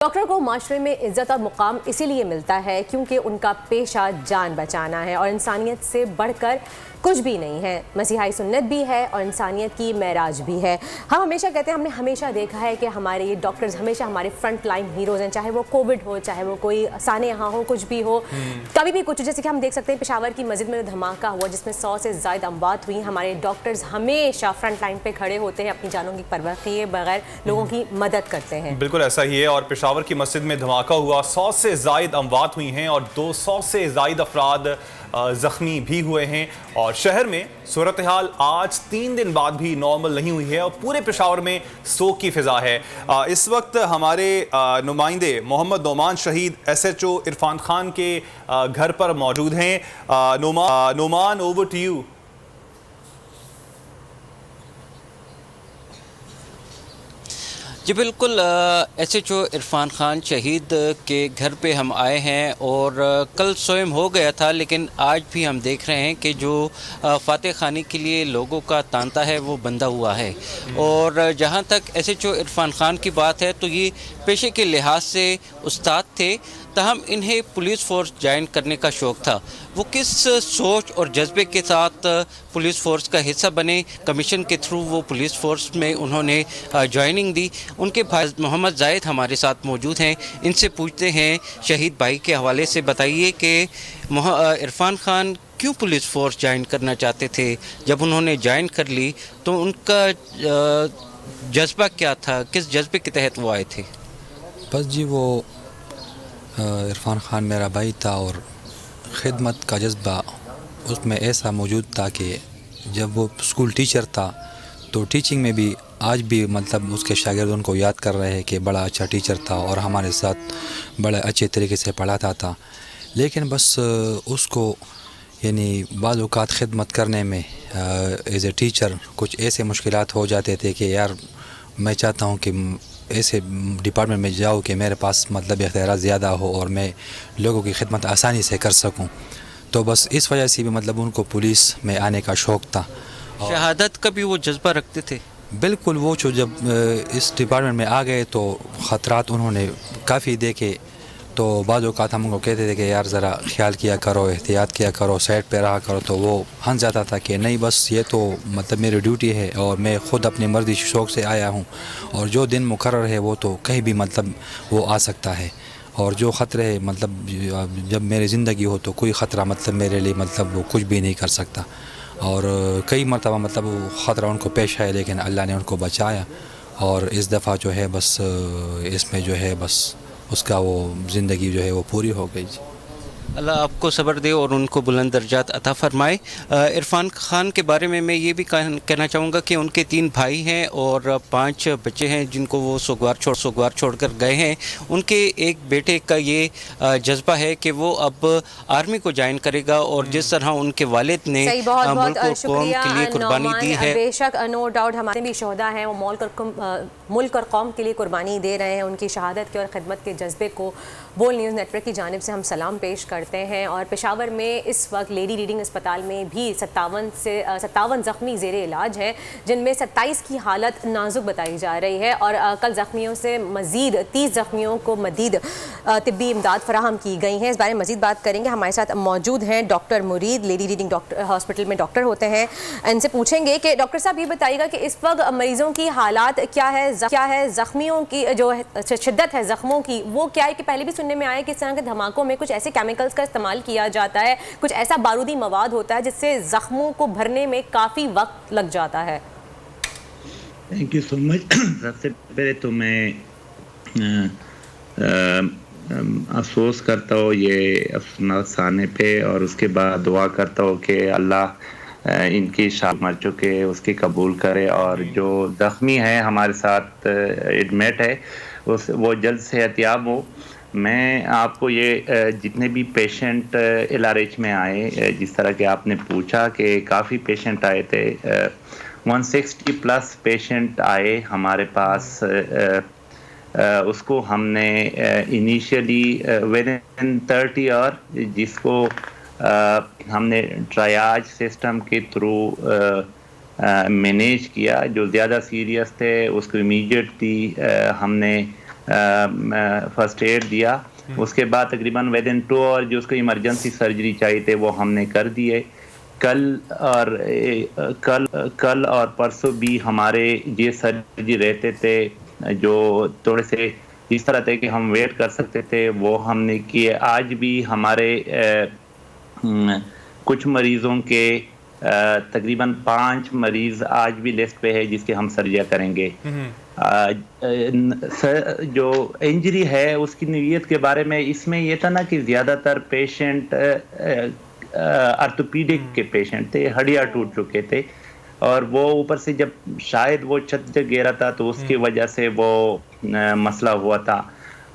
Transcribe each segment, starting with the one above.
Doctor کو معاشرے میں عزت اور مقام اسی لیے ملتا ہے کیونکہ ان کا پیشہ جان بچانا ہے اور انسانیت سے بڑھ کر کچھ بھی نہیں ہے۔ مسیحائی سنت بھی ہے اور انسانیت کی معراج بھی ہے۔ ہم ہمیشہ کہتے ہیں، ہم نے ہمیشہ دیکھا ہے کہ ہمارے یہ ڈاکٹرز ہمیشہ ہمارے فرنٹ لائن ہیروز ہیں، چاہے وہ کووڈ ہو، چاہے وہ کوئی سانحہ ہو، کچھ بھی ہو، کبھی بھی کچھ، جیسے کہ ہم دیکھ سکتے ہیں پشاور کی مسجد میں دھماکہ ہوا جس میں 100 سے زائد اموات ہوئی۔ ہمارے ڈاکٹرز ہمیشہ فرنٹ لائن پہ کھڑے ہوتے ہیں، اپنی جانوں کی پرواہ کیے بغیر لوگوں کی مدد کرتے ہیں۔ بالکل ایسا ہی ہے، اور پشاور کی مسجد میں دھماکہ ہوا، 100 سے زائد اموات ہوئی ہیں اور 200 سے زائد افراد زخمی بھی ہوئے ہیں، اور شہر میں صورتحال آج 3 دن بعد بھی نارمل نہیں ہوئی ہے اور پورے پشاور میں سوگ کی فضا ہے۔ اس وقت ہمارے نمائندے محمد نعمان شہید SHO عرفان خان کے گھر پر موجود ہیں۔ Noman, over to you. جی بالکل، SHO عرفان خان شہید کے گھر پہ ہم آئے ہیں، اور کل سوئم ہو گیا تھا لیکن آج بھی ہم دیکھ رہے ہیں کہ جو فاتح خانی کے لیے لوگوں کا تانتا ہے وہ بندھا ہوا ہے۔ اور جہاں تک SHO عرفان خان کی بات ہے تو یہ پیشے کے لحاظ سے استاد تھے، تاہم انہیں پولیس فورس جوائن کرنے کا شوق تھا۔ وہ کس سوچ اور جذبے کے ساتھ پولیس فورس کا حصہ بنے، کمیشن کے تھرو وہ پولیس فورس میں انہوں نے جوائننگ دی، ان کے بھائی محمد زاہد ہمارے ساتھ موجود ہیں۔ ان سے پوچھتے ہیں شہید بھائی کے حوالے سے، بتائیے کہ عرفان خان کیوں پولیس فورس جوائن کرنا چاہتے تھے؟ جب انہوں نے جوائن کر لی تو ان کا جذبہ کیا تھا، کس جذبے کے تحت وہ آئے تھے؟ بس جی، وہ عرفان خان میرا بھائی تھا اور خدمت کا جذبہ اس میں ایسا موجود تھا کہ جب وہ اسکول ٹیچر تھا تو ٹیچنگ میں بھی آج بھی مطلب اس کے شاگرد ان کو یاد کر رہے ہیں کہ بڑا اچھا ٹیچر تھا اور ہمارے ساتھ بڑے اچھے طریقے سے پڑھاتا تھا۔ لیکن بس اس کو یعنی بعض اوقات خدمت کرنے میں ایز اے ٹیچر کچھ ایسے مشکلات ہو جاتے تھے کہ یار میں چاہتا ہوں کہ ایسے ڈپارٹمنٹ میں جاؤ کہ میرے پاس مطلب اختیارات زیادہ ہو اور میں لوگوں کی خدمت آسانی سے کر سکوں، تو بس اس وجہ سے بھی مطلب ان کو پولیس میں آنے کا شوق تھا۔ شہادت کا بھی وہ جذبہ رکھتے تھے؟ بالکل، وہ جب اس ڈپارٹمنٹ میں آ گئے تو خطرات انہوں نے کافی دیکھے، تو بعض اوقات ہم ان کو کہتے تھے کہ یار ذرا خیال کیا کرو، احتیاط کیا کرو، سائڈ پہ رہا کرو، تو وہ ہنس جاتا تھا کہ نہیں بس یہ تو مطلب میری ڈیوٹی ہے اور میں خود اپنی مرضی شوق سے آیا ہوں، اور جو دن مقرر ہے وہ تو کہیں بھی مطلب وہ آ سکتا ہے، اور جو خطرے ہے مطلب جب میری زندگی ہو تو کوئی خطرہ مطلب میرے لیے مطلب وہ کچھ بھی نہیں کر سکتا۔ اور کئی مرتبہ مطلب وہ خطرہ ان کو پیش آئے لیکن اللہ نے ان کو بچایا، اور اس دفعہ جو ہے بس اس میں جو ہے بس اس کا وہ زندگی جو ہے وہ پوری ہو گئی۔ اللہ آپ کو صبر دے اور ان کو بلند درجات عطا فرمائے۔ عرفان خان کے بارے میں یہ بھی کہنا چاہوں گا کہ ان کے 3 بھائی ہیں اور 5 بچے ہیں جن کو وہ سوگوار چھوڑ کر گئے ہیں۔ ان کے ایک بیٹے کا یہ جذبہ ہے کہ وہ اب آرمی کو جوائن کرے گا، اور جس طرح ان کے والد نے ملک اور قوم کے لیے قربانی دی ہے۔ بے شک، نو ڈاؤٹ، ہمارے بھی شہداء ہیں، وہ ملک اور قوم کے لیے قربانی دے رہے ہیں۔ ان کی شہادت کے اور خدمت کے جذبے کو بول نیوز نیٹ ورک کی جانب سے ہم سلام پیش کرتے ہیں۔ اور پشاور میں اس وقت لیڈی ریڈنگ اسپتال میں بھی 57 زخمی زیر علاج ہیں، جن میں 27 کی حالت نازک بتائی جا رہی ہے، اور کل زخمیوں سے مزید 30 زخمیوں کو مزید طبی امداد فراہم کی گئی ہیں۔ اس بارے میں مزید بات کریں گے، ہمارے ساتھ موجود ہیں ڈاکٹر مرید، لیڈی ریڈنگ ہاسپٹل میں ڈاکٹر ہوتے ہیں۔ ان سے پوچھیں گے کہ ڈاکٹر صاحب یہ بتائیے گا کہ اس وقت مریضوں کی حالات کیا ہے، زخمیوں کی جو شدت ہے زخموں کی وہ کیا ہے؟ کہ پہلے بھی سننے میں آیا کہ اس طرح کے دھماکوں میں کچھ ایسے کیمیکلز کا استعمال کیا جاتا ہے، کچھ ایسا بارودی مواد ہوتا ہے جس سے زخموں کو بھرنے میں کافی وقت لگ جاتا ہے۔ تھینک یو سو مچ۔ سب سے پہلے تو میں افسوس کرتا ہوں یہ افسانے پہ، اور اس کے بعد دعا کرتا ہوں کہ اللہ ان کی شاد مر چکے اس کی قبول کرے، اور جو زخمی ہے ہمارے ساتھ ایڈمٹ ہے وہ جلد صحت یاب ہو۔ میں آپ کو یہ جتنے بھی پیشنٹ LRH میں آئے، جس طرح کہ آپ نے پوچھا کہ کافی پیشنٹ آئے تھے، 160+ پیشنٹ آئے ہمارے پاس، اس کو ہم نے انیشیلی within 30 اور جس کو ہم نے ٹرائیاج سسٹم کے تھرو مینیج کیا، جو زیادہ سیریس تھے اس کو امیڈیٹلی ہم نے فرسٹ ایڈ دیا. اس کے بعد تقریباً ود ان 2 آور جو اس کو ایمرجنسی سرجری چاہیے تھے وہ ہم نے کر دیے. کل اور پرسوں بھی ہمارے یہ سرجری رہتے تھے جو تھوڑے سے اس طرح تھے کہ ہم ویٹ کر سکتے تھے, وہ ہم نے کیے. آج بھی ہمارے کچھ مریضوں کے تقریباً 5 مریض آج بھی لسٹ پہ ہے جس کے ہم سرجریاں کریں گے. جو انجری ہے اس کی نوعیت کے بارے میں اس میں یہ تھا نا کہ زیادہ تر پیشنٹ آرتھوپیڈک کے پیشنٹ تھے, ہڈیاں ٹوٹ چکے تھے, اور وہ اوپر سے جب شاید وہ چھت سے گرا تھا تو اس کی وجہ سے وہ مسئلہ ہوا تھا.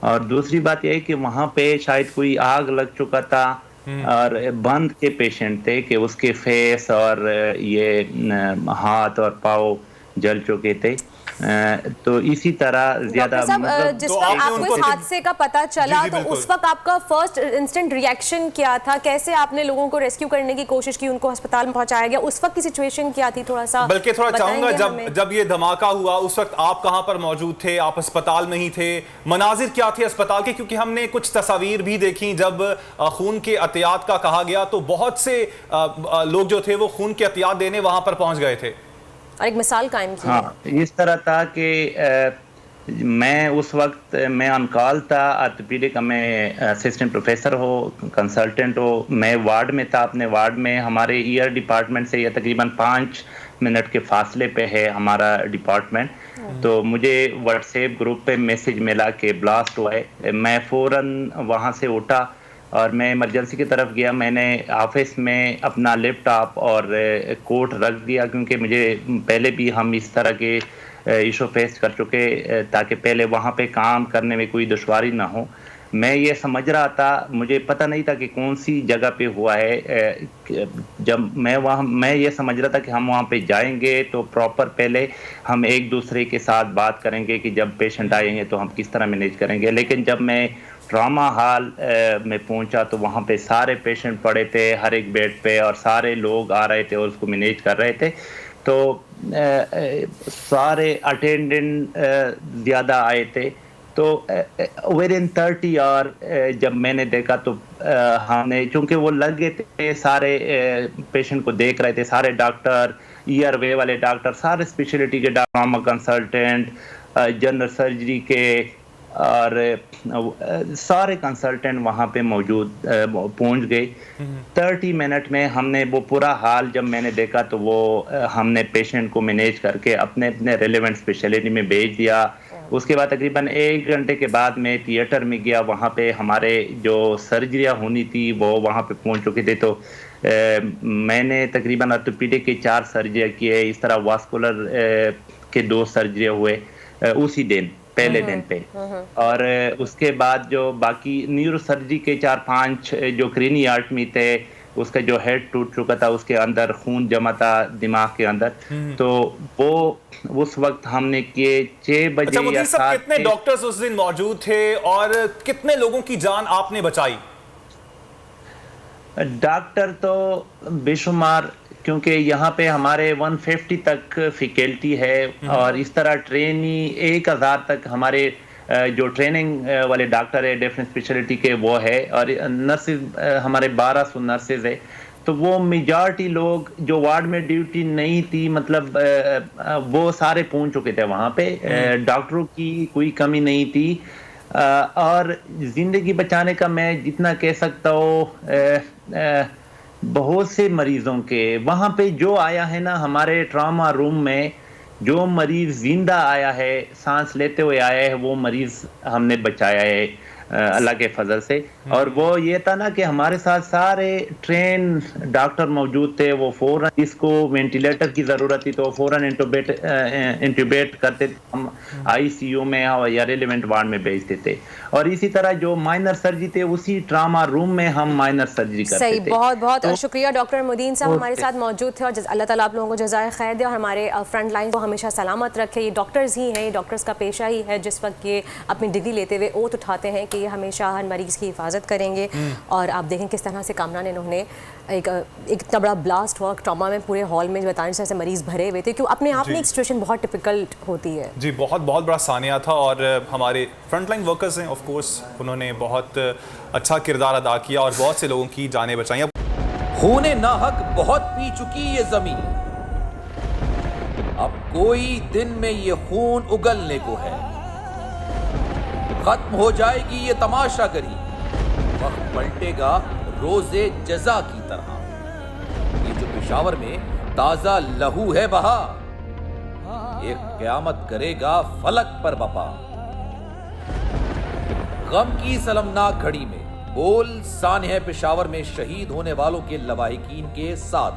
اور دوسری بات یہ ہے کہ وہاں پہ شاید کوئی آگ لگ چکا تھا اور بند کے پیشنٹ تھے کہ اس کے فیس اور یہ ہاتھ اور پاؤں جل چکے تھے. تو اسی طرح زیادہ جس وقت آپ کو اس حادثے کا پتہ چلا تو اس وقت آپ کا فرسٹ انسٹنٹ ریئیکشن کیا تھا؟ کیسے آپ نے لوگوں کو ریسکیو کرنے کی کوشش کی, ان کو ہسپتال میں پہنچایا گیا, اس وقت کی سچویشن کیا تھی؟ تھوڑا سا بلکہ تھوڑا چاہوں گا جب یہ دھماکہ ہوا اس وقت آپ کہاں پر موجود تھے؟ آپ ہسپتال میں ہی تھے؟ مناظر کیا تھے ہسپتال کے؟ کیونکہ ہم نے کچھ تصاویر بھی دیکھیں جب خون کے عطیات کا کہا گیا تو بہت سے لوگ جو تھے وہ خون کے عطیات دینے وہاں پر پہنچ گئے تھے اور ایک مثال قائم کی. ہاں, اس طرح تھا کہ میں اس وقت میں آن کال تھا, آرتھوپیڈک میں اسسٹنٹ پروفیسر ہو, کنسلٹنٹ ہو, میں وارڈ میں تھا. اپنے وارڈ میں ہمارے ایئر ڈپارٹمنٹ سے یہ تقریباً 5 منٹ کے فاصلے پہ ہے ہمارا ڈپارٹمنٹ. تو مجھے واٹس ایپ گروپ پہ میسج ملا کہ بلاسٹ ہوا ہے. میں فوراً وہاں سے اٹھا اور میں ایمرجنسی کی طرف گیا. میں نے آفس میں اپنا لیپ ٹاپ اور کوٹ رکھ دیا کیونکہ مجھے پہلے بھی ہم اس طرح کے ایشو فیس کر چکے تاکہ پہلے وہاں پہ کام کرنے میں کوئی دشواری نہ ہو. میں یہ سمجھ رہا تھا, مجھے پتہ نہیں تھا کہ کون سی جگہ پہ ہوا ہے. جب میں یہ سمجھ رہا تھا کہ ہم وہاں پہ جائیں گے تو پراپر پہلے ہم ایک دوسرے کے ساتھ بات کریں گے کہ جب پیشنٹ آئیں گے تو ہم کس طرح مینیج کریں گے. لیکن جب میں ٹراما ہال میں پہنچا تو وہاں پہ سارے پیشنٹ پڑے تھے ہر ایک بیڈ پہ اور سارے لوگ آ رہے تھے اور اس کو مینیج کر رہے تھے. تو سارے اٹینڈنٹ زیادہ آئے تھے. تو ود ان 30 آور جب میں نے دیکھا تو ہم نے, چونکہ وہ لگے تھے سارے پیشنٹ کو دیکھ رہے تھے, سارے ڈاکٹر, ایئر وے والے ڈاکٹر, سارے اسپیشلٹی کے doctor, trauma consultant, general surgery کے, اور سارے کنسلٹنٹ وہاں پہ موجود پہنچ گئے. 30 منٹ میں ہم نے وہ پورا حال جب میں نے دیکھا تو وہ ہم نے پیشنٹ کو مینیج کر کے اپنے ریلیونٹ اسپیشلٹی میں بھیج دیا. اس کے بعد تقریباً 1 گھنٹے کے بعد میں تھیٹر میں گیا. وہاں پہ ہمارے جو سرجریاں ہونی تھی وہ وہاں پہ پہنچ چکے تھے. تو میں نے تقریباً آرتھوپیڈک کے 4 سرجریاں کیے. اس طرح واسکولر کے 2 سرجریاں ہوئے اسی دن, پہلے دن پہ. اور اس کے بعد جو باقی نیورو سرجری کے 4-5 جو کرینی آرٹمی تھے, اس کا جو ہیڈ ٹوٹ چکا تھا, اس کے اندر خون جمع تھا دماغ کے اندر, تو وہ اس وقت ہم نے کیے 6 بجے یا 7. کتنے ڈاکٹرز اس دن موجود تھے اور کتنے لوگوں کی جان آپ نے بچائی؟ ڈاکٹر تو بے شمار, کیونکہ یہاں پہ ہمارے 150 تک فیکلٹی ہے اور اس طرح ٹرینی 1000 تک ہمارے جو ٹریننگ والے ڈاکٹر ہے ڈیفرنٹ اسپیشلٹی کے وہ ہے, اور نرسز ہمارے 1200 نرسز ہے. تو وہ میجارٹی لوگ جو وارڈ میں ڈیوٹی نہیں تھی, مطلب وہ سارے پہنچ چکے تھے وہاں پہ. ڈاکٹروں کی کوئی کمی نہیں تھی. اور زندگی بچانے کا میں جتنا کہہ سکتا ہوں, بہت سے مریضوں کے وہاں پہ جو آیا ہے نا, ہمارے ٹراما روم میں جو مریض زندہ آیا ہے, سانس لیتے ہوئے آیا ہے, وہ مریض ہم نے بچایا ہے اللہ کے فضل سے. اور وہ یہ تھا نا کہ ہمارے ساتھ سارے ٹرین ڈاکٹر موجود تھے. وہ فوراً اس کو وینٹیلیٹر کی ضرورت تھی تو فوراً انٹوبیٹ کرتے تھے, ہم ICU میں یا ریلیونٹ وارڈ میں بھیجتے تھے. اور اسی طرح جو مائنر سرجری تھے اسی ٹراما روم میں ہم مائنر سرجری کرتے تھے. بہت بہت شکریہ ڈاکٹر مدین صاحب ہمارے ساتھ موجود تھے, اور اللہ تعالیٰ آپ لوگوں کو جزائے خیر دے اور ہمارے فرنٹ لائن کو ہمیشہ سلامت رکھے. یہ ڈاکٹرز ہی ہیں, یہ ڈاکٹرز کا پیشہ ہی ہے جس وقت یہ اپنی ڈگری لیتے ہوئے اوتھ اٹھاتے ہیں کہ یہ ہمیشہ ہر مریض کی حفاظت کریں گے. اور آپ دیکھیں کس طرح سے کامران انہوں نے ایک اتنا بڑا بلاسٹ ہوا ٹراما میں پورے ہال میں بتانے سے مریض بھرے ہوئے تھے کیوں اپنے آپ میں ایک سچویشن بہت ڈفیکلٹ ہوتی ہے. جی بہت بڑا سانحہ تھا اور ہمارے فرنٹ لائن ورکرز ہیں آف کورس انہوں نے بہت اچھا کردار ادا کیا اور بہت سے لوگوں کی جانیں بچائیں. خون ناحق بہت پی چکی یہ زمین, اب کوئی دن میں یہ خون اگلنے کو ہے. ختم ہو جائے گی یہ تماشا گری, وقت پلٹے گا روز جزا کی طرح. یہ جو پشاور میں تازہ لہو ہے بہا, ایک قیامت کرے گا فلک پر بپا. غم کی سلمناک گھڑی میں بول سانحہ پشاور میں شہید ہونے والوں کے لواحقین کے ساتھ